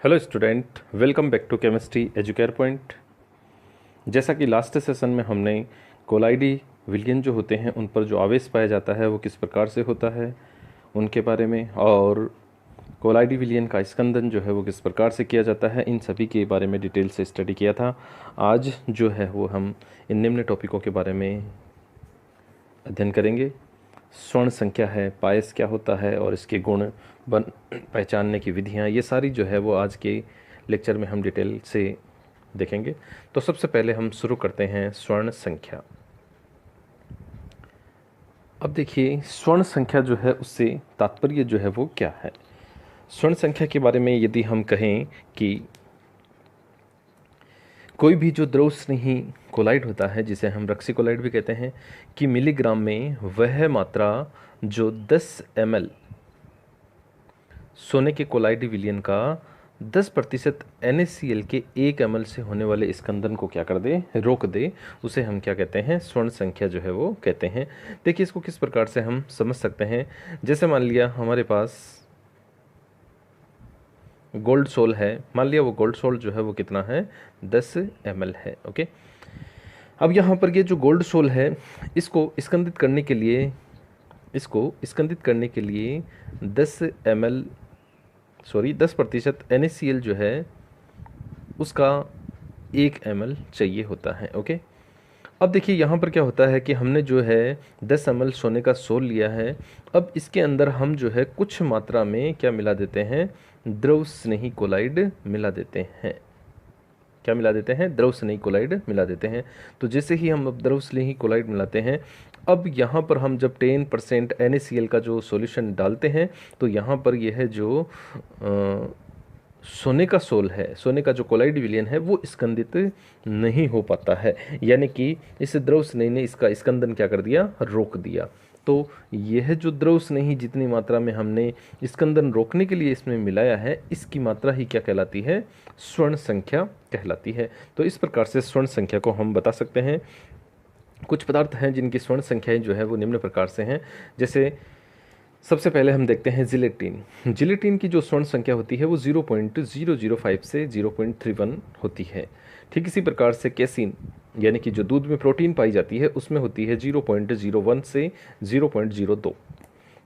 Hello student, welcome back to Chemistry Educare Point. जैसा कि last session में हमने कोलाइडी विलयन जो होते हैं उन पर जो आवेश पाया जाता है वो किस प्रकार से होता है उनके बारे में, और कोलाइडी विलयन का स्कंदन जो है वो किस प्रकार से किया जाता है, इन सभी के बारे में डिटेल से स्टडी किया था। आज जो है वो हम इन निम्न टॉपिकों के बारे में अध्ययन करेंगे। स्वर्ण संख्या है, पायस क्या होता है और इसके गुण बन पहचानने की विधियाँ, ये सारी जो है वो आज के लेक्चर में हम डिटेल से देखेंगे। तो सबसे पहले हम शुरू करते हैं स्वर्ण संख्या। अब देखिए, स्वर्ण संख्या जो है उससे तात्पर्य जो है वो क्या है। स्वर्ण संख्या के बारे में यदि हम कहें कि कोई भी जो द्रव स्नेही कोलाइड होता है, जिसे हम रक्सी कोलाइड भी कहते हैं, कि मिलीग्राम में वह मात्रा जो 10 ml सोने के कोलाइड विलयन का 10% NaCl के 1 ml से होने वाले स्कंदन को क्या कर दे, रोक दे, उसे हम क्या कहते हैं, स्वर्ण संख्या जो है वो कहते हैं। देखिए इसको किस प्रकार से हम समझ सकते हैं। जैसे मान लिया हमारे पास गोल्ड सोल है, मान लिया वो गोल्ड सोल जो है वो कितना है, 10 ml है। ओके, अब यहाँ पर ये जो गोल्ड सोल है इसको स्कंदित करने के लिए 10% NaCl जो है उसका 1 ml चाहिए होता है। ओके, अब देखिए यहाँ पर क्या होता है कि हमने जो है 10 ml सोने का सोल लिया है। अब इसके अंदर हम जो है कुछ मात्रा में क्या मिला देते हैं, द्रव स्नेही कोलाइड मिला देते हैं। क्या मिला देते हैं, द्रव स्नेही कोलाइड मिला देते हैं। तो जैसे ही हम अब द्रव स्नेही कोलाइड मिलाते हैं, अब यहाँ पर हम जब 10% NaCl का जो सॉल्यूशन डालते हैं तो यहाँ पर यह जो सोने का सोल है, सोने का जो कोलाइड विलयन है वो स्कंदित नहीं हो पाता है, यानी कि इस द्रव स्नेही ने इसका स्कंदन क्या कर दिया, रोक दिया। तो यह जो द्रव स्नेही जितनी मात्रा में हमने स्कंदन रोकने के लिए इसमें मिलाया है, इसकी मात्रा ही क्या कहलाती है, स्वर्ण संख्या कहलाती है। तो इस प्रकार से स्वर्ण संख्या को हम बता सकते हैं। कुछ पदार्थ हैं जिनकी स्वर्ण संख्याएं जो है वो निम्न प्रकार से हैं। जैसे सबसे पहले हम देखते हैं जिलेटिन। जिलेटिन की जो स्वर्ण संख्या होती है वो 0.005 से 0.31 होती है। ठीक इसी प्रकार से कैसीन, यानी कि जो दूध में प्रोटीन पाई जाती है, उसमें होती है 0.01 से 0.02।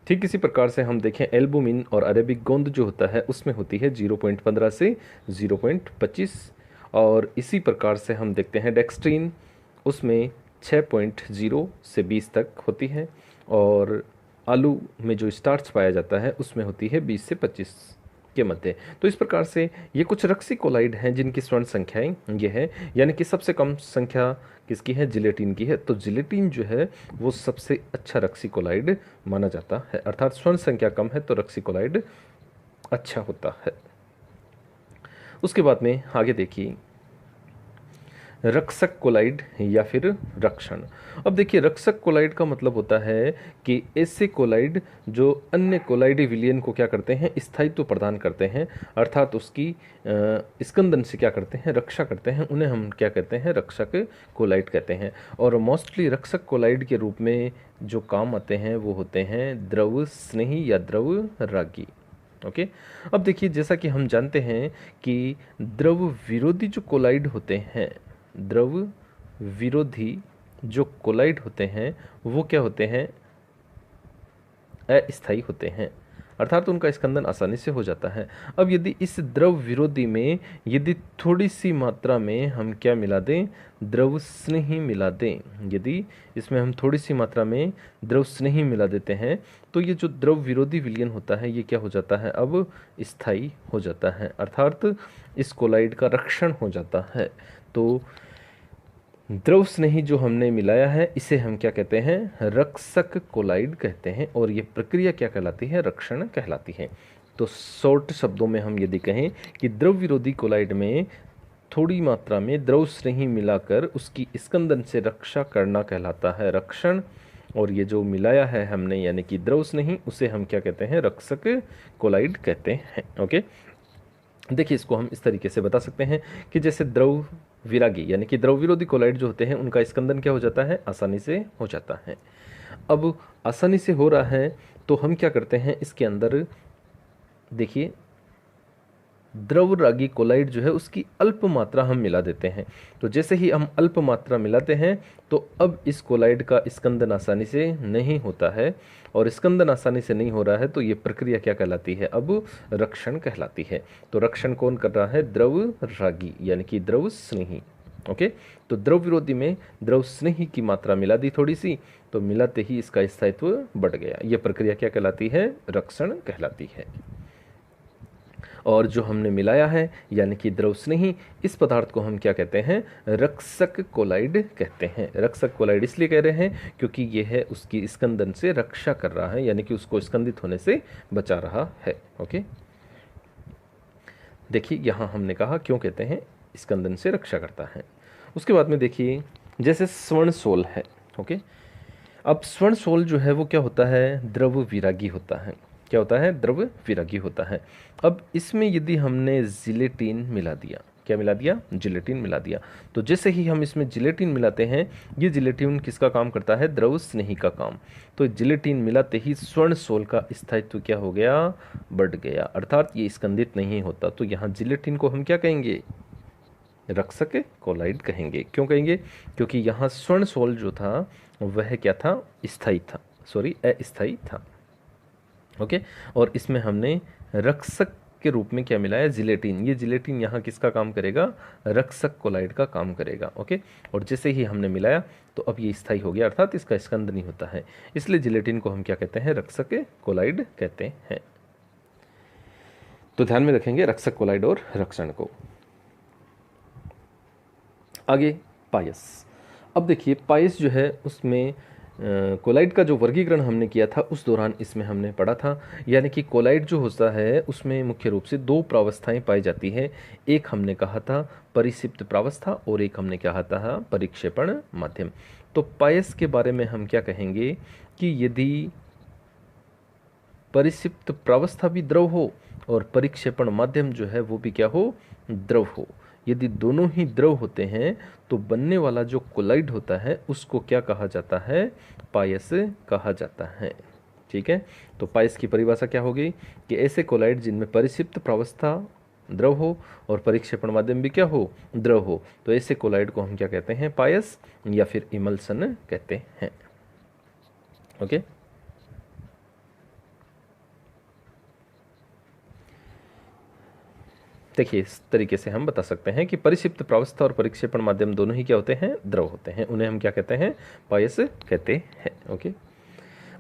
ठीक इसी प्रकार से हम देखें एल्बुमिन और अरेबिक गोंद जो होता है उसमें होती है 0.15 से 0.25। और इसी प्रकार से हम देखते हैं डेक्सट्रीन, उसमें 6.0 से 20 तक होती है। और आलू में जो स्टार्च पाया जाता है उसमें होती है 20 से 25 के मध्य। तो इस प्रकार से ये कुछ रक्सी कोलाइड हैं जिनकी स्वर्ण संख्याएं ये है, यानी कि सबसे कम संख्या किसकी है, जिलेटिन की है। तो जिलेटिन जो है वो सबसे अच्छा रक्सी कोलाइड माना जाता है, अर्थात स्वर्ण संख्या कम है तो रक्सी कोलाइड अच्छा होता है। उसके बाद में आगे देखिए रक्षक कोलाइड या फिर रक्षण। अब देखिए रक्षक कोलाइड का मतलब होता है कि ऐसे कोलाइड जो अन्य कोलाइड विलयन को क्या करते हैं, स्थायित्व प्रदान करते हैं, अर्थात उसकी स्कंदन से क्या करते हैं, रक्षा करते हैं, उन्हें हम क्या कहते हैं, रक्षक कोलाइड कहते हैं। और मोस्टली रक्षक कोलाइड के रूप में जो काम आते हैं वो होते हैं द्रव स्नेही या द्रव रागी। ओके, अब देखिए जैसा कि हम जानते हैं कि द्रव विरोधी जो कोलाइड होते हैं, द्रव विरोधी जो कोलाइड होते हैं वो क्या होते हैं, अस्थायी होते हैं, अर्थात उनका स्कंदन आसानी से हो जाता है। अब यदि इस द्रव विरोधी में यदि थोड़ी सी मात्रा में हम क्या मिला दें, द्रव स्नेही मिला दें, यदि इसमें हम थोड़ी सी मात्रा में द्रव स्नेही मिला देते हैं तो ये जो द्रव विरोधी विलयन होता है ये क्या हो जाता है, अब स्थायी हो जाता है, अर्थात इस कोलाइड का रक्षण हो जाता है। तो द्रव स्नेही जो हमने मिलाया है इसे हम क्या कहते हैं, रक्षक कोलाइड कहते हैं, और ये प्रक्रिया क्या कहलाती है, रक्षण कहलाती है। तो शॉर्ट शब्दों में हम यदि कहें कि द्रव विरोधी कोलाइड में थोड़ी मात्रा में द्रव स्नेही मिलाकर उसकी स्कंदन से रक्षा करना कहलाता है रक्षण, और ये जो मिलाया है हमने यानी कि द्रव स्नेही, उसे हम क्या कहते हैं, रक्षक कोलाइड कहते हैं। ओके, देखिए इसको हम इस तरीके से बता सकते हैं कि जैसे द्रव विरागी यानी कि द्रव विरोधी कोलाइड जो होते हैं उनका स्कंदन क्या हो जाता है, आसानी से हो जाता है। अब आसानी से हो रहा है तो हम क्या करते हैं, इसके अंदर देखिए द्रव रागी कोलाइड जो है उसकी अल्प मात्रा हम मिला देते हैं। तो जैसे ही हम अल्प मात्रा मिलाते हैं तो अब इस कोलाइड का स्कंदन आसानी से नहीं होता है, और स्कंदन आसानी से नहीं हो रहा है तो ये प्रक्रिया क्या कहलाती है, अब रक्षण कहलाती है। तो रक्षण कौन कर रहा है, द्रव रागी यानी कि द्रव स्नेही। ओके, तो द्रव विरोधी में द्रव स्नेही की मात्रा मिला दी थोड़ी सी, तो मिलाते ही इसका स्थायित्व बढ़ गया। यह प्रक्रिया क्या कहलाती है, रक्षण कहलाती है। और जो हमने मिलाया है यानी कि द्रव स्नेही, इस पदार्थ को हम क्या कहते हैं, रक्षक कोलाइड कहते हैं। रक्षक कोलाइड इसलिए कह रहे हैं क्योंकि यह है उसकी स्कंदन से रक्षा कर रहा है, यानी कि उसको स्कंदित होने से बचा रहा है। ओके, देखिए यहाँ हमने कहा क्यों कहते हैं, स्कंदन से रक्षा करता है। उसके बाद में देखिए जैसे स्वर्ण सोल है। ओके, अब स्वर्ण सोल जो है वो क्या होता है, द्रव विरागी होता है। क्या होता है, द्रव विरागी होता है। अब इसमें यदि हमने जिलेटिन मिला दिया, क्या मिला दिया, जिलेटिन मिला दिया, तो जैसे ही हम इसमें जिलेटिन मिलाते हैं, ये जिलेटिन किसका काम करता है, द्रव स्नेही का काम। तो जिलेटिन मिलाते ही स्वर्ण सोल का स्थायित्व क्या हो गया, बढ़ गया, अर्थात ये स्कंदित नहीं होता। तो यहाँ जिलेटिन को हम क्या कहेंगे, रक्षक कोलाइड कहेंगे। क्यों कहेंगे, क्योंकि यहाँ स्वर्ण सोल जो था वह क्या था, स्थायी था, अस्थायी था। ओके, और इसमें हमने रक्षक के रूप में क्या मिलाया, जिलेटिन। ये जिलेटिन यहाँ किसका काम करेगा, रक्षक कोलाइड का काम करेगा। ओके, और जैसे ही हमने मिलाया तो अब ये स्थायी हो गया, अर्थात इसका स्कंद नहीं होता है, इसलिए जिलेटिन को हम क्या कहते हैं, रक्षक कोलाइड कहते हैं। तो ध्यान में रखेंगे रक्षक कोलाइड और रक्षण को। आगे पायस। अब देखिए पायस जो है उसमें कोलाइड का जो वर्गीकरण हमने किया था उस दौरान इसमें हमने पढ़ा था, यानी कि कोलाइड जो होता है उसमें मुख्य रूप से दो प्रावस्थाएं पाई जाती है। एक हमने कहा था परिसिप्त प्रावस्था और एक हमने कहा था परिक्षेपण माध्यम। तो पायस के बारे में हम क्या कहेंगे कि यदि परिसिप्त प्रावस्था भी द्रव हो और परिक्षेपण माध्यम जो है वो भी क्या हो, द्रव हो, यदि दोनों ही द्रव होते हैं तो बनने वाला जो कोलाइड होता है उसको क्या कहा जाता है, पायस कहा जाता है। ठीक है, तो पायस की परिभाषा क्या होगी कि ऐसे कोलाइड जिनमें परिसिप्त प्रावस्था द्रव हो और परिक्षेपण माध्यम भी क्या हो, द्रव हो, तो ऐसे कोलाइड को हम क्या कहते हैं, पायस या फिर इमल्सन कहते हैं। ओके, देखिए इस तरीके से हम बता सकते हैं कि परिक्षिप्त प्रावस्था और परिक्षेपण माध्यम दोनों ही क्या होते हैं, द्रव होते हैं, उन्हें हम क्या कहते हैं, पायस कहते हैं। ओके,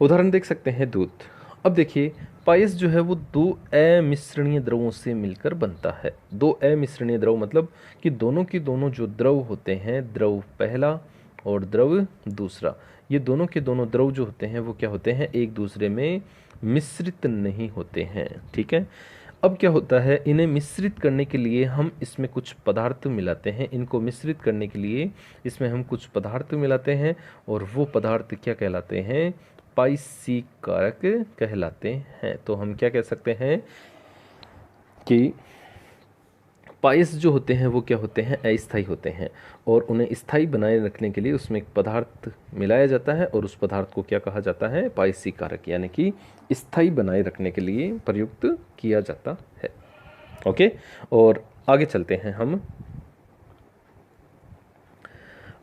उदाहरण देख सकते हैं दूध। अब देखिए पायस जो है वो दो अमिश्रणीय द्रवों से मिलकर बनता है। दो अमिश्रणीय द्रव मतलब कि दोनों की दोनों जो द्रव होते हैं, द्रव पहला और द्रव दूसरा, ये दोनों के दोनों द्रव जो होते हैं वो क्या होते हैं, एक दूसरे में मिश्रित नहीं होते हैं। ठीक है, अब क्या होता है, इन्हें मिश्रित करने के लिए हम इसमें कुछ पदार्थ मिलाते हैं। इनको मिश्रित करने के लिए इसमें हम कुछ पदार्थ मिलाते हैं और वो पदार्थ क्या कहलाते हैं, पायसीकारक कहलाते हैं। तो हम क्या कह सकते हैं कि पायस जो होते हैं वो क्या होते हैं, अस्थायी होते हैं, और उन्हें स्थायी बनाए रखने के लिए उसमें एक पदार्थ मिलाया जाता है और उस पदार्थ को क्या कहा जाता है, पायसीकारक, यानी कि स्थायी बनाए रखने के लिए प्रयुक्त किया जाता है। ओके, और आगे चलते हैं हम।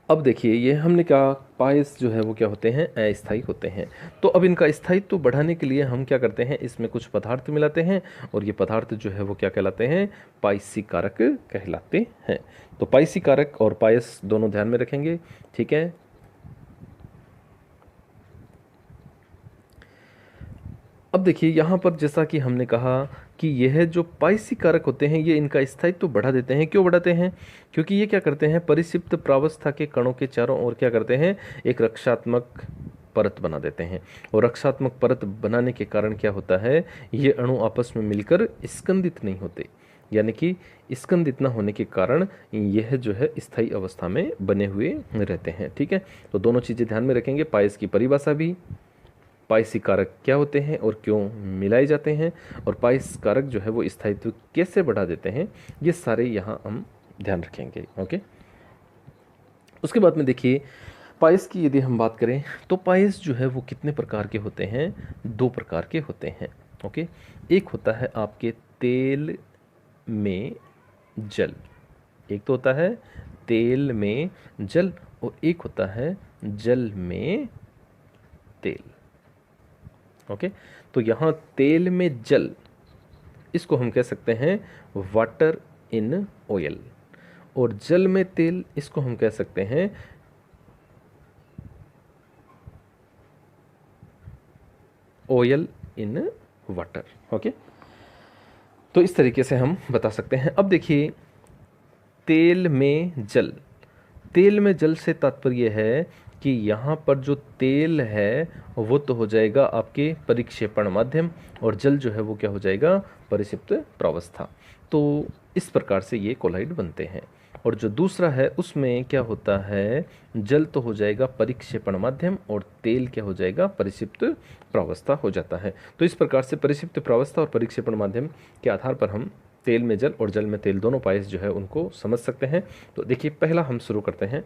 अब देखिए ये हमने कहा पायस जो है वो क्या होते हैं, अस्थायी होते हैं। तो अब इनका स्थायित्व बढ़ाने के लिए हम क्या करते हैं, इसमें कुछ पदार्थ मिलाते हैं और ये पदार्थ जो है वो क्या कहलाते हैं, पायसीकारक कहलाते हैं। तो पायसीकारक और पायस दोनों ध्यान में रखेंगे। ठीक है, अब देखिए यहाँ पर जैसा कि हमने कहा कि यह जो पायसीकारक होते हैं ये इनका स्थायित्व बढ़ा देते हैं। क्यों बढ़ाते हैं, क्योंकि ये क्या करते हैं, परिसिप्त प्रावस्था के कणों के चारों ओर क्या करते हैं, एक रक्षात्मक परत बना देते हैं, और रक्षात्मक परत बनाने के कारण क्या होता है, ये अणु आपस में मिलकर स्कंदित नहीं होते, यानी कि स्कंदित न होने के कारण यह जो है स्थायी अवस्था में बने हुए रहते हैं। ठीक है, तो दोनों चीज़ें ध्यान में रखेंगे। पायस की परिभाषा भी, पायसीकारक क्या होते हैं और क्यों मिलाए जाते हैं, और पायसीकारक जो है वो स्थायित्व कैसे बढ़ा देते हैं, ये सारे यहाँ हम ध्यान रखेंगे। ओके, उसके बाद में देखिए पायस की यदि हम बात करें तो पायस जो है वो कितने प्रकार के होते हैं, दो प्रकार के होते हैं। ओके, एक होता है आपके तेल में जल, एक तो होता है तेल में जल और एक होता है जल में तेल। ओके, तो यहाँ तेल में जल, इसको हम कह सकते हैं वाटर इन ऑयल, और जल में तेल इसको हम कह सकते हैं ऑयल इन वाटर। ओके, तो इस तरीके से हम बता सकते हैं। अब देखिए, तेल में जल, तेल में जल से तात्पर्य है कि यहाँ पर जो तेल है वो तो हो जाएगा आपके परिक्षेपण माध्यम, और जल जो है वो क्या हो जाएगा, परिक्षिप्त प्रावस्था। तो इस प्रकार से ये कोलाइड बनते हैं। और जो दूसरा है उसमें क्या होता है, जल तो हो जाएगा परिक्षेपण माध्यम और तेल क्या हो जाएगा, परिक्षिप्त प्रावस्था हो जाता है। तो इस प्रकार से परिक्षिप्त प्रावस्था और परिक्षेपण माध्यम के आधार पर हम तेल में जल और जल में तेल दोनों पायस जो है उनको समझ सकते हैं। तो देखिए, पहला हम शुरू करते हैं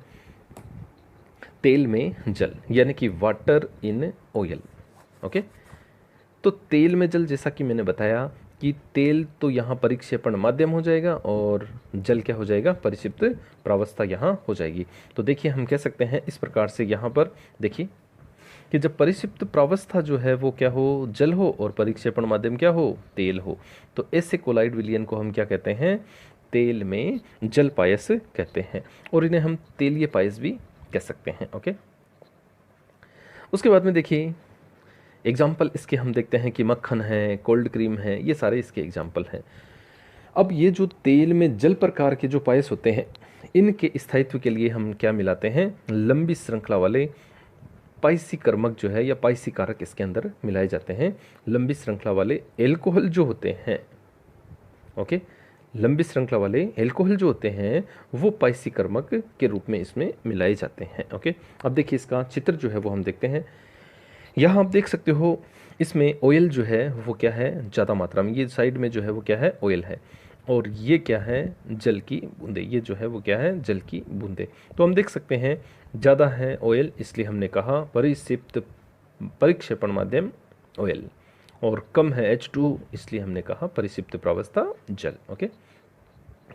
तेल में जल, यानी कि वाटर इन ऑयल। ओके, तो तेल में जल, जैसा कि मैंने बताया कि तेल तो यहाँ परिक्षेपण माध्यम हो जाएगा और जल क्या हो जाएगा, परिक्षिप्त प्रावस्था यहाँ हो जाएगी। तो देखिए, हम कह सकते हैं इस प्रकार से, यहाँ पर देखिए कि जब परिक्षिप्त प्रावस्था जो है वो क्या हो, जल हो, और परिक्षेपण माध्यम क्या हो, तेल हो, तो ऐसे कोलाइड विलयन को हम क्या कहते हैं, तेल में जल पायस कहते हैं, और इन्हें हम तेलीय पायस भी कह सकते हैं। ओके, उसके बाद में देखिए एग्जाम्पल इसके हम देखते हैं कि मक्खन है, कोल्ड क्रीम है, ये सारे इसके एग्जाम्पल हैं। अब ये जो तेल में जल प्रकार के जो पायस होते हैं, इनके स्थायित्व के लिए हम क्या मिलाते हैं, लंबी श्रृंखला वाले पाइसी कर्मक जो है या पाइसी कारक इसके अंदर मिलाए जाते हैं। लंबी श्रृंखला वाले एल्कोहल जो होते हैं, ओके, लंबी श्रृंखला वाले एल्कोहल जो होते हैं वो पाइसी कर्मक के रूप में इसमें मिलाए जाते हैं। ओके, अब देखिए इसका चित्र जो है वो हम देखते हैं। यहाँ आप देख सकते हो, इसमें ऑयल जो है वो क्या है, ज़्यादा मात्रा में, ये साइड में जो है वो क्या है, ऑयल है, और ये क्या है, जल की बूंदे, ये जो है वो क्या है, जल की बूंदे। तो हम देख सकते हैं ज़्यादा है ऑयल, इसलिए हमने कहा परिक्षिप्त परिक्षेपण माध्यम ऑयल, और कम है H2, इसलिए हमने कहा परिक्षिप्त प्रावस्था जल। ओके,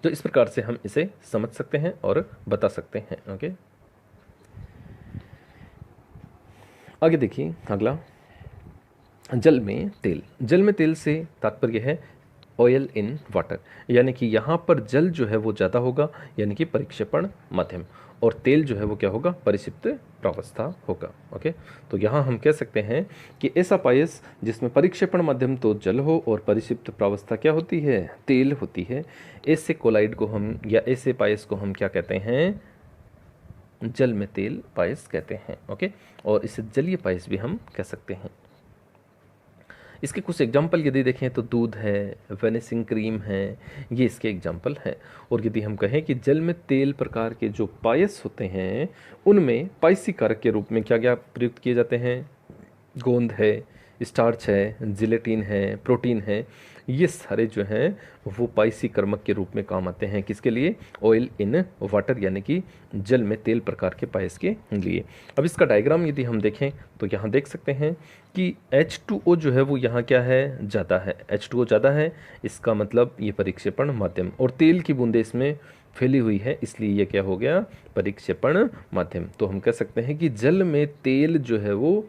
तो इस प्रकार से हम इसे समझ सकते हैं और बता सकते हैं। ओके, आगे देखिए अगला, जल में तेल। जल में तेल से तात्पर्य है ऑयल इन वाटर, यानी कि यहाँ पर जल जो है वो ज़्यादा होगा, यानी कि परिक्षेपण माध्यम, और तेल जो है वो क्या होगा, परिक्षिप्त प्रावस्था होगा। ओके, तो यहाँ हम कह सकते हैं कि ऐसा पायस जिसमें परिक्षेपण माध्यम तो जल हो और परिक्षिप्त प्रावस्था क्या होती है, तेल होती है, ऐसे कोलाइड को हम, या ऐसे पायस को हम क्या कहते हैं, जल में तेल पायस कहते हैं। ओके, और इसे जलीय पायस भी हम कह सकते हैं। इसके कुछ एग्जाम्पल यदि देखें तो दूध है, वेनिसिंग क्रीम है, ये इसके एग्जाम्पल हैं। और यदि हम कहें कि जल में तेल प्रकार के जो पायस होते हैं उनमें पाइसी कारक के रूप में क्या क्या प्रयुक्त किए जाते हैं, गोंद है, स्टार्च है, जिलेटिन है, प्रोटीन है, ये सारे जो हैं वो पाइसी कर्मक के रूप में काम आते हैं। किसके लिए, ऑयल इन वाटर, यानी कि जल में तेल प्रकार के पायस के लिए। अब इसका डायग्राम यदि हम देखें तो यहाँ देख सकते हैं कि H2O जो है वो यहाँ क्या है, ज़्यादा है, H2O ज़्यादा है, इसका मतलब ये परिक्षेपण माध्यम, और तेल की बूंदे इसमें फैली हुई है, इसलिए ये क्या हो गया, परिक्षेपण माध्यम। तो हम कह सकते हैं कि जल में तेल जो है वो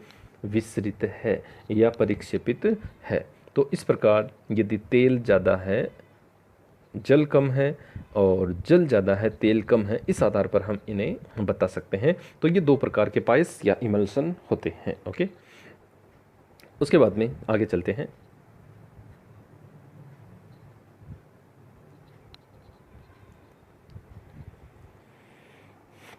विसरित है या परिक्षेपित है। तो इस प्रकार यदि तेल ज़्यादा है, जल कम है, और जल ज़्यादा है, तेल कम है, इस आधार पर हम इन्हें बता सकते हैं। तो ये दो प्रकार के पायस या इमल्सन होते हैं। ओके, उसके बाद में आगे चलते हैं।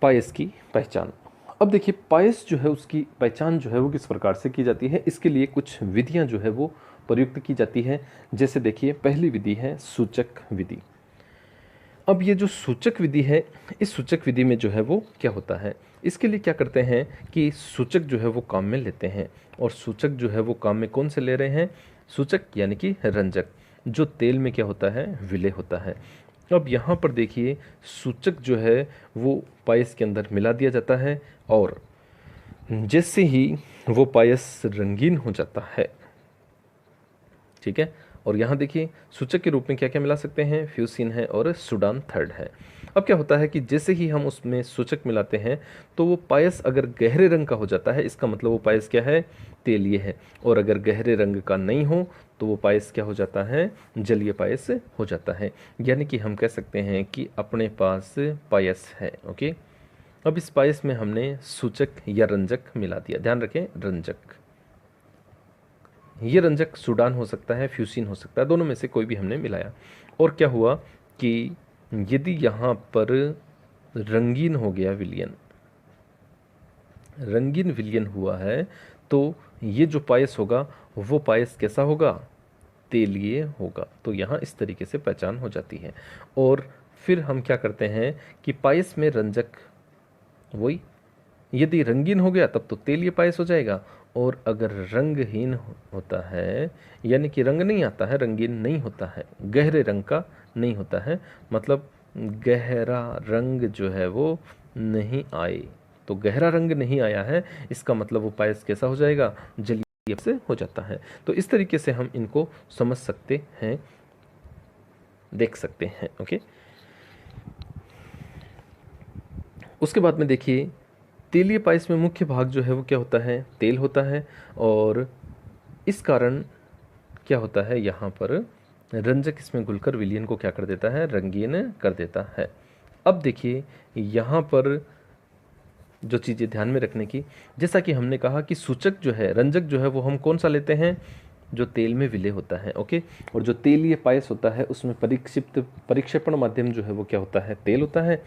पायस की पहचान। अब देखिए, पायस जो है उसकी पहचान जो है वो किस प्रकार से की जाती है, इसके लिए कुछ विधियां जो है वो प्रयुक्त की जाती है। जैसे देखिए, पहली विधि है सूचक विधि। अब ये जो सूचक विधि है, इस सूचक विधि में जो है वो क्या होता है, इसके लिए क्या करते हैं कि सूचक जो है वो काम में लेते हैं, और सूचक जो है वो काम में कौन से ले रहे हैं, सूचक यानी कि रंजक, जो तेल में क्या होता है, विलय होता है। अब यहाँ पर देखिए, सूचक जो है वो पायस के अंदर मिला दिया जाता है, और जैसे ही वो पायस रंगीन हो जाता है, ठीक है, और यहाँ देखिए सूचक के रूप में क्या क्या मिला सकते हैं, फ्यूसिन है और सूडान थर्ड है। अब क्या होता है कि जैसे ही हम उसमें सूचक मिलाते हैं तो वो पायस अगर गहरे रंग का हो जाता है, इसका मतलब वो पायस क्या है, तेलीय है। और अगर गहरे रंग का नहीं हो तो वो पायस क्या हो जाता है, जलीय पायस हो जाता है। यानी कि हम कह सकते हैं कि अपने पास पायस है। ओके, अब इस पायस में हमने सूचक या रंजक मिला दिया। ध्यान रखें, रंजक, ये रंजक सूडान हो सकता है, फ्यूसिन हो सकता है, दोनों में से कोई भी हमने मिलाया। और क्या हुआ कि यदि यहाँ पर रंगीन हो गया विलयन, रंगीन विलयन हुआ है, तो ये जो पायस होगा वो पायस कैसा होगा, तेलीय होगा। तो यहाँ इस तरीके से पहचान हो जाती है। और फिर हम क्या करते हैं कि पायस में रंजक, वही यदि रंगीन हो गया तब तो तेलीय पायस हो जाएगा। और अगर रंगहीन होता है, यानी कि रंग नहीं आता है, रंगीन नहीं होता है, गहरे रंग का नहीं होता है, मतलब गहरा रंग जो है वो नहीं आए, तो गहरा रंग नहीं आया है, इसका मतलब वो पायस कैसा हो जाएगा, जलीय से हो जाता है। तो इस तरीके से हम इनको समझ सकते हैं, देख सकते हैं। ओके, उसके बाद में देखिए तेलीय पायस में मुख्य भाग जो है वो क्या होता है, तेल होता है। और इस कारण क्या होता है, यहाँ पर रंजक इसमें घुलकर विलयन को क्या कर देता है, रंगीन कर देता है। अब देखिए यहाँ पर जो चीज़ें ध्यान में रखने की, जैसा कि हमने कहा कि सूचक जो है, रंजक जो है वो हम कौन सा लेते हैं, जो तेल में विलय होता है। ओके, और जो तेलीय पायस होता है उसमें परीक्षिप्त परिक्षेपण माध्यम जो है वो क्या होता है, तेल होता है।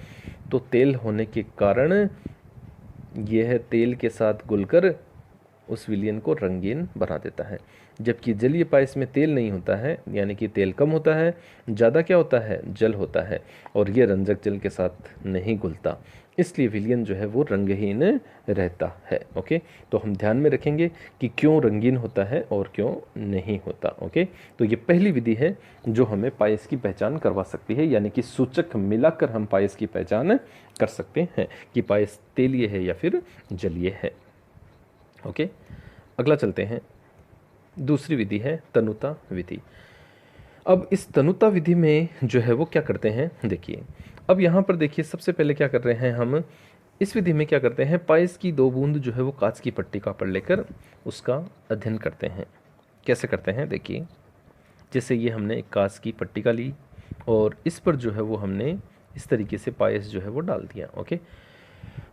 तो तेल होने के कारण यह तेल के साथ घुलकर उस विलयन को रंगीन बना देता है। जबकि जलीय पायस में तेल नहीं होता है, यानी कि तेल कम होता है, ज़्यादा क्या होता है, जल होता है, और ये रंजक जल के साथ नहीं घुलता, इसलिए विलयन जो है वो रंगहीन रहता है। ओके, तो हम ध्यान में रखेंगे कि क्यों रंगीन होता है और क्यों नहीं होता। ओके, तो ये पहली विधि है जो हमें पायस की पहचान करवा सकती है, यानी कि सूचक मिलाकर हम पायस की पहचान कर सकते हैं कि पायस तेलीय है या फिर जलीय है। ओके, अगला चलते हैं, दूसरी विधि है तनुता विधि। अब इस तनुता विधि में जो है वो क्या करते हैं, देखिए अब यहाँ पर देखिए सबसे पहले क्या कर रहे हैं हम, इस विधि में क्या करते हैं, पायस की 2 बूंद जो है वो कांच की पट्टी का पर लेकर उसका अध्ययन करते हैं। कैसे करते हैं, देखिए जैसे ये हमने एक कांच की पट्टी का ली और इस पर जो है वो हमने इस तरीके से पायस जो है वो डाल दिया। ओके,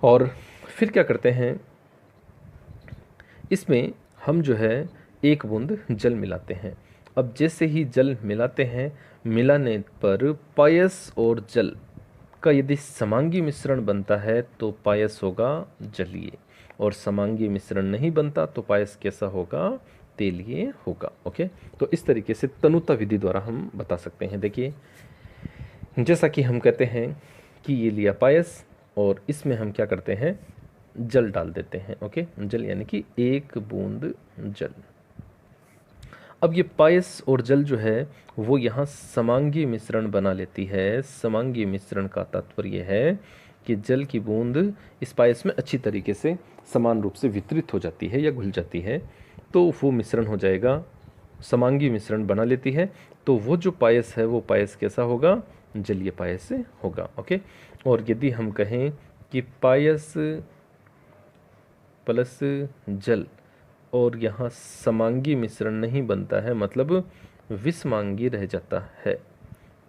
और फिर क्या करते हैं, इसमें हम जो है 1 बूंद जल मिलाते हैं। अब जैसे ही जल मिलाते हैं, मिलाने पर पायस और जल का यदि समांगी मिश्रण बनता है तो पायस होगा जलीय, और समांगी मिश्रण नहीं बनता तो पायस कैसा होगा, तेलीय होगा। ओके, तो इस तरीके से तनुता विधि द्वारा हम बता सकते हैं। देखिए जैसा कि हम कहते हैं कि ये लिया पायस और इसमें हम क्या करते हैं, जल डाल देते हैं। ओके, जल यानी कि 1 बूंद जल। अब ये पायस और जल जो है वो यहाँ समांगी मिश्रण बना लेती है। समांगी मिश्रण का तात्पर्य है कि जल की बूंद इस पायस में अच्छी तरीके से समान रूप से वितरित हो जाती है या घुल जाती है, तो वो मिश्रण हो जाएगा, समांगी मिश्रण बना लेती है, तो वो जो पायस है वो पायस कैसा होगा, जलीय पायस होगा। ओके, और यदि हम कहें कि पायस प्लस जल और यहाँ समांगी मिश्रण नहीं बनता है, मतलब विषमांगी रह जाता है,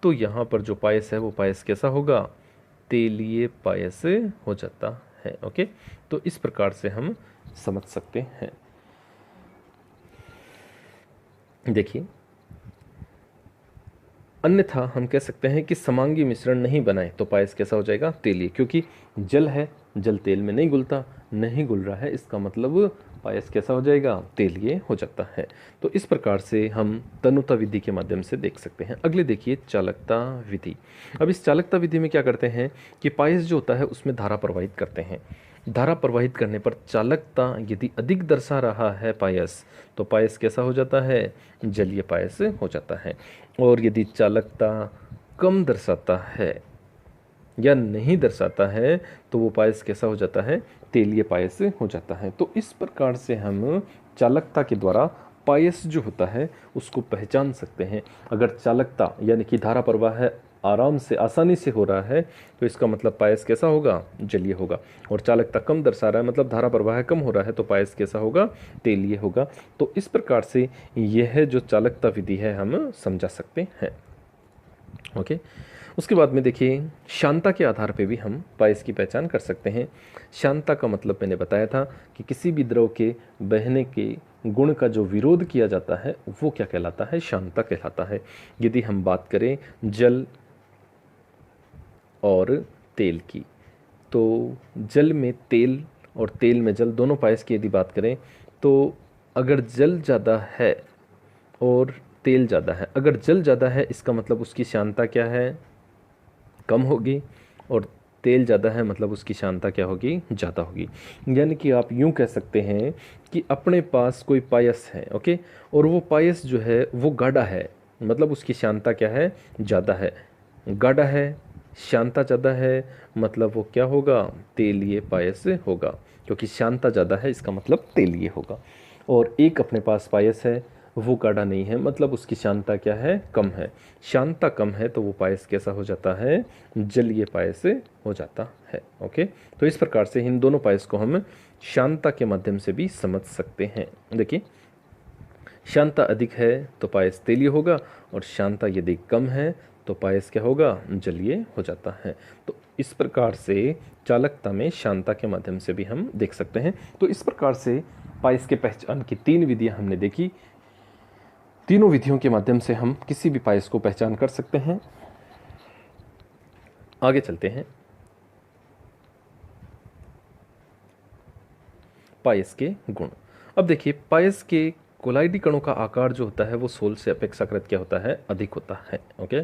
तो यहाँ पर जो पायस है वो पायस कैसा होगा, तेलीय पायस हो जाता है। ओके, तो इस प्रकार से हम समझ सकते हैं। देखिए अन्यथा हम कह सकते हैं कि समांगी मिश्रण नहीं बनाए तो पायस कैसा हो जाएगा, तेलीय, क्योंकि जल है, जल तेल में नहीं घुलता, नहीं घुल रहा है, इसका मतलब पायस कैसा हो जाएगा, तेलीय हो जाता है। तो इस प्रकार से हम तनुता विधि के माध्यम से देख सकते हैं। अगले देखिए चालकता विधि। अब इस चालकता विधि में क्या करते हैं कि पायस जो होता है उसमें धारा प्रवाहित करते हैं। धारा प्रवाहित करने पर चालकता यदि अधिक दर्शा रहा है पायस, तो पायस कैसा हो जाता है, जलीय पायस हो जाता है। और यदि चालकता कम दर्शाता है या नहीं दर्शाता है तो वो पायस कैसा हो जाता है, तेलीय पायस हो जाता है। तो इस प्रकार से हम चालकता के द्वारा पायस जो होता है उसको पहचान सकते हैं। अगर चालकता यानी कि धारा प्रवाह है आराम से आसानी से हो रहा है तो इसका मतलब पायस कैसा होगा, जलीय होगा। और चालकता कम दर्शा रहा है मतलब धारा प्रवाह कम हो रहा है तो पायस कैसा होगा, तेलीय होगा। तो इस प्रकार से यह जो चालकता विधि है हम समझा सकते हैं। ओके, उसके बाद में देखिए शांता के आधार पे भी हम पायस की पहचान कर सकते हैं। शांता का मतलब मैंने बताया था कि किसी भी द्रव के बहने के गुण का जो विरोध किया जाता है वो क्या कहलाता है, शांता कहलाता है। यदि हम बात करें जल और तेल की, तो जल में तेल और तेल में जल दोनों पायस की यदि बात करें तो अगर जल ज़्यादा है और तेल ज़्यादा है, अगर जल ज़्यादा है इसका मतलब उसकी शांता क्या है, कम होगी, और तेल ज़्यादा है मतलब उसकी शांता क्या होगी, ज़्यादा होगी। यानी कि आप यूँ कह सकते हैं कि अपने पास कोई पायस है, ओके, और वो पायस जो है वो गाढ़ा है मतलब उसकी शांता क्या है, ज़्यादा है। गाढ़ा है, शांता ज़्यादा है, मतलब वो क्या होगा, तेलीय पायस होगा, क्योंकि शांता ज़्यादा है इसका मतलब तेलीय होगा। और एक अपने पास पायस है वो गाढ़ा नहीं है मतलब उसकी शांता क्या है, कम है। शांता कम है तो वो पायस कैसा हो जाता है, जलीय पायस हो जाता है। ओके, तो इस प्रकार से इन दोनों पायस को हम शांता के माध्यम से भी समझ सकते हैं। देखिए शांता अधिक है तो पायस तेलीय होगा, और शांता यदि कम है तो पायस क्या होगा, जलीय हो जाता है। तो इस प्रकार से चालकता में शांता के माध्यम से भी हम देख सकते हैं। तो इस प्रकार से पायस के पहचान की 3 विधियां हमने देखी। तीनों विधियों के माध्यम से हम किसी भी पायस को पहचान कर सकते हैं। आगे चलते हैं। पायस के गुण। अब देखिए पायस के कोलाइडी कणों का आकार जो होता है वो सोल से अपेक्षाकृत क्या होता है, अधिक होता है। ओके,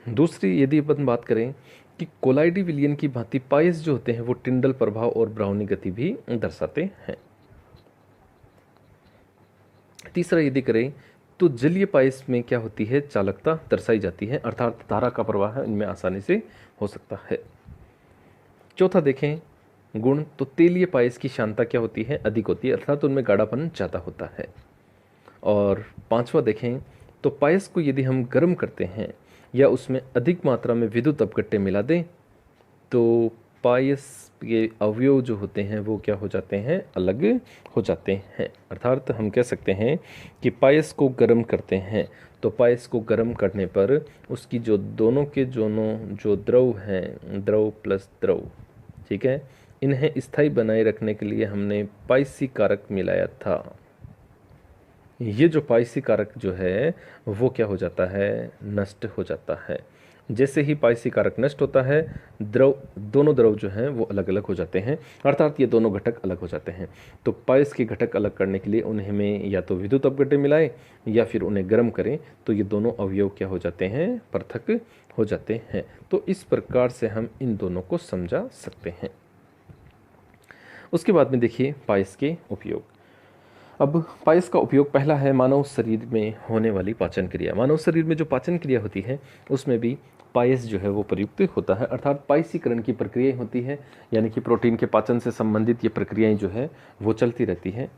दूसरी यदि अपन बात करें कि कोलाइडी विलयन की भांति पायस जो होते हैं वो टिंडल प्रभाव और ब्राउनी गति भी दर्शाते हैं। तीसरा यदि करें तो जलीय पायस में क्या होती है, चालकता दर्शाई जाती है, अर्थात धारा का प्रवाह इनमें आसानी से हो सकता है। चौथा देखें गुण, तो तेलीय पायस की शांता क्या होती है, अधिक होती है, अर्थात उनमें गाढ़ापन ज़्यादा होता है। और पांचवा देखें तो पायस को यदि हम गर्म करते हैं या उसमें अधिक मात्रा में विद्युत अपघट्य मिला दें तो पायस के अवयव जो होते हैं वो क्या हो जाते हैं, अलग हो जाते हैं। अर्थात हम कह सकते हैं कि पायस को गर्म करते हैं तो पायस को गर्म करने पर उसकी जो दोनों के दोनों जो द्रव हैं, द्रव प्लस द्रव, ठीक है, इन्हें स्थायी बनाए रखने के लिए हमने पायसी कारक मिलाया था। ये जो पायसी कारक जो है वो क्या हो जाता है, नष्ट हो जाता है। जैसे ही पायसी कारक नष्ट होता है द्रव, दोनों द्रव जो हैं वो अलग अलग हो जाते हैं, अर्थात ये दोनों घटक अलग हो जाते हैं। तो पायस के घटक अलग करने के लिए उन्हें में या तो विद्युत अपघट्य मिलाएं या फिर उन्हें गर्म करें तो ये दोनों अवयव क्या हो जाते हैं, पृथक हो जाते हैं। तो इस प्रकार से हम इन दोनों को समझा सकते हैं। उसके बाद में देखिए पायस के उपयोग। अब पायस का उपयोग पहला है मानव शरीर में होने वाली पाचन क्रिया। मानव शरीर में जो पाचन क्रिया होती है उसमें भी पायस जो है वो प्रयुक्त होता है, अर्थात पायसीकरण की प्रक्रियाएं होती है, यानी कि प्रोटीन के पाचन से संबंधित ये प्रक्रियाएं जो है वो चलती रहती हैं।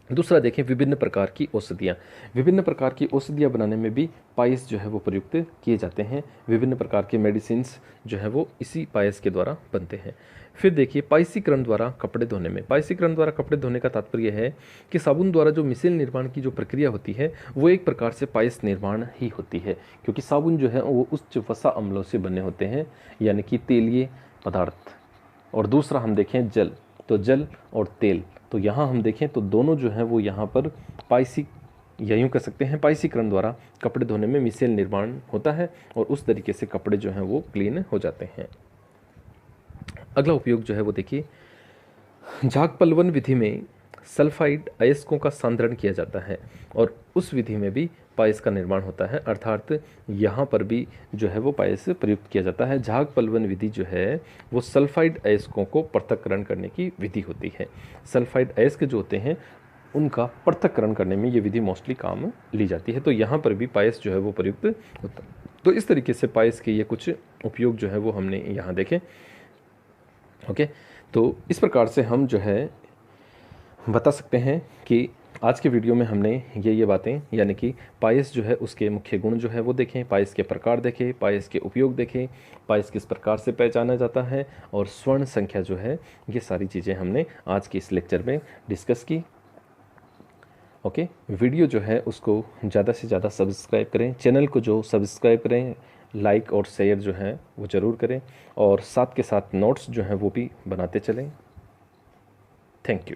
दूसरा देखें विभिन्न प्रकार की औषधियाँ। विभिन्न प्रकार की औषधियाँ बनाने में भी पायस जो है वो प्रयुक्त किए जाते हैं। विभिन्न प्रकार के मेडिसिन्स जो है वो इसी पायस के द्वारा बनते हैं। फिर देखिए पायसीकरण द्वारा कपड़े धोने में, पायसीकरण द्वारा कपड़े धोने का तात्पर्य है कि साबुन द्वारा जो मिसेल निर्माण की जो प्रक्रिया होती है वो एक प्रकार से पायस निर्माण ही होती है, क्योंकि साबुन जो है वो उच्च वसा अम्लों से बने होते हैं, यानी कि तेलीय पदार्थ। और दूसरा हम देखें जल, तो जल और तेल, तो यहाँ हम देखें तो दोनों जो हैं वो यहाँ पर पायसी, या यूँ कह सकते हैं पायसीकरण द्वारा कपड़े धोने में मिसेल निर्माण होता है और उस तरीके से कपड़े जो हैं वो क्लीन हो जाते हैं। अगला उपयोग जो है वो देखिए झाग पलवन विधि में सल्फाइड अयस्कों का सांद्रण किया जाता है और उस विधि में भी पायस का निर्माण होता है, अर्थात यहाँ पर भी जो है वो पायस प्रयुक्त किया जाता है। झाग पलवन विधि जो है वो सल्फाइड अयस्कों को पृथक्करण करने की विधि होती है। सल्फाइड अयस्क जो होते हैं उनका पृथक्करण करने में ये विधि मोस्टली काम ली जाती है, तो यहाँ पर भी पायस जो है वो प्रयुक्त होता है। तो इस तरीके से पायस के ये कुछ उपयोग जो है वो हमने यहाँ देखे। ओके, तो इस प्रकार से हम जो है बता सकते हैं कि आज के वीडियो में हमने ये बातें, यानी कि पायस जो है उसके मुख्य गुण जो है वो देखें, पायस के प्रकार देखें, पायस के उपयोग देखें, पायस किस प्रकार से पहचाना जाता है, और स्वर्ण संख्या जो है, ये सारी चीज़ें हमने आज के इस लेक्चर में डिस्कस की। ओके, वीडियो जो है उसको ज़्यादा से ज़्यादा सब्सक्राइब करें, चैनल को जो सब्सक्राइब करें, लाइक और शेयर जो है वो ज़रूर करें, और साथ के साथ नोट्स जो हैं वो भी बनाते चलें। Thank you.